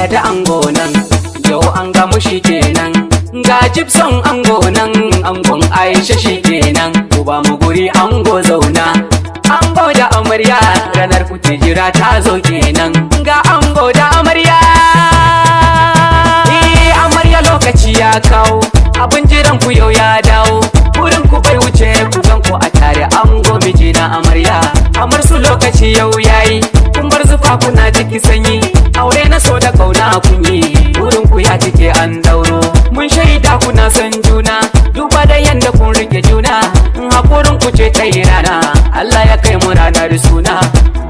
amarya da ango nan, yau an gamu shi kenan. Ga jibson ango nan, angon Aisha shi kenan. Ku ba mu guri ango zauna, ango da amarya ranar ku jira ta zo kenan. Ga ango da amarya, amarya lokaci ya kawo, abin jiran ku yau ya dawo. Wurin ku bai wuce ku gan ku a tare, ango miji na amarya. Amar su lokaci yau yayi, kun bar zufa kuna jiki sanyi. Aure na so da kauna kun yi, wurin ku ya cike an dauro. Mun shaida kuna san juna, duba da yanda kun rike juna. Hakurin ku ce ta yi rana, Allah ya kai mu ranar suna.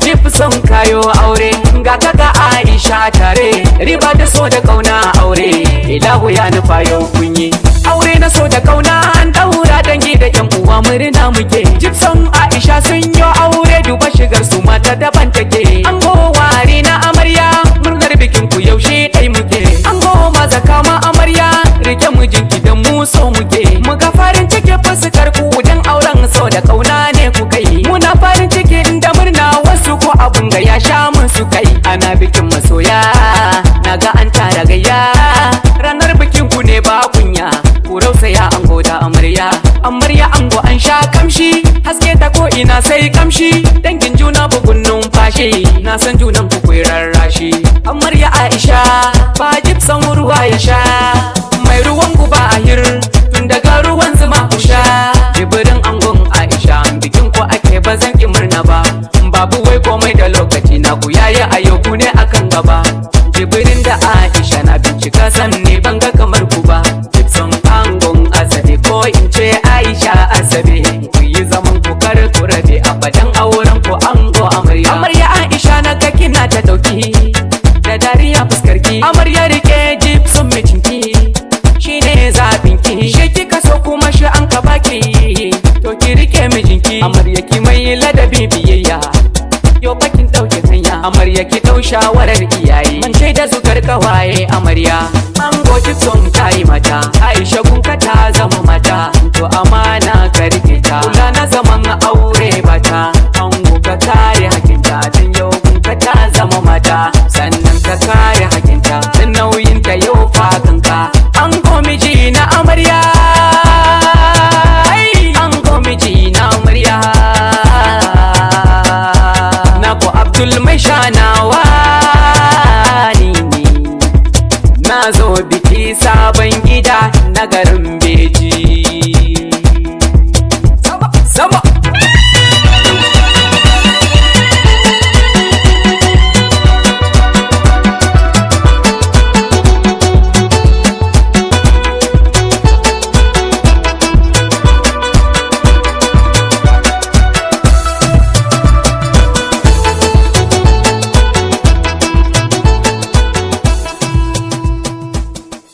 Jif son kayo aure, ga kaka Aisha tare. Riba da so da kauna aure, ilahu ya nufa yau kun yi. Aure na so da kauna an daura, dangi da yan uwa murna muke. Jif son Aisha sun yi aure, duba shigar su mata daban take. An ware na amarya, murnar bikin ku yaushe dai muke. An maza kama amarya, rike mijinki da mu so muke. Muga farin ciki fuskar ku dan auren so da kauna ne ku kai. Muna farin ciki da murna, wasu ko abun ga ya sha musu kai. Ana bikin masoya, naga an tara gayya. Ranar bikin ku ne ba kunya, ku rausaya ango da amarya. Amarya ango an sha kamshi, haske ta ko ina sai kamshi. Dangin juna bugun numfashi, na san junan ku kuyi rarrashi. Amarya Aisha, ba jibson ruwa ya sha. Mai ruwan guba a hir, tun daga ruwan zuma ku sha. Jibrin angon Aisha, bikin ku ake ba zan ki murna ba. Babu wai komai da lokaci na ku yayi a yau ku ne akan gaba. Jibrin da Aisha na bincika sanne ban ga kamar ku ba. Jibson angon Asabe ko in ce Aisha Asabe, ku yi zaman ku kar ku rabe abadan auren ku ango amarya. Amarya Aisha na ga kina ta dauki da dariya fuskarki. Amarya rike jibson mijinki, shine zabinki. Shi kika so kuma shi an ka baki, to ki rike mijinki. Amarya ki mai ladabi biyayya, yo bakin dauke hanya. Amarya ki dau shawarar iyaye, man da zugar kawaye. Amarya ango jibson ta yi mata, Aisha kun ka ta zama mata. To amma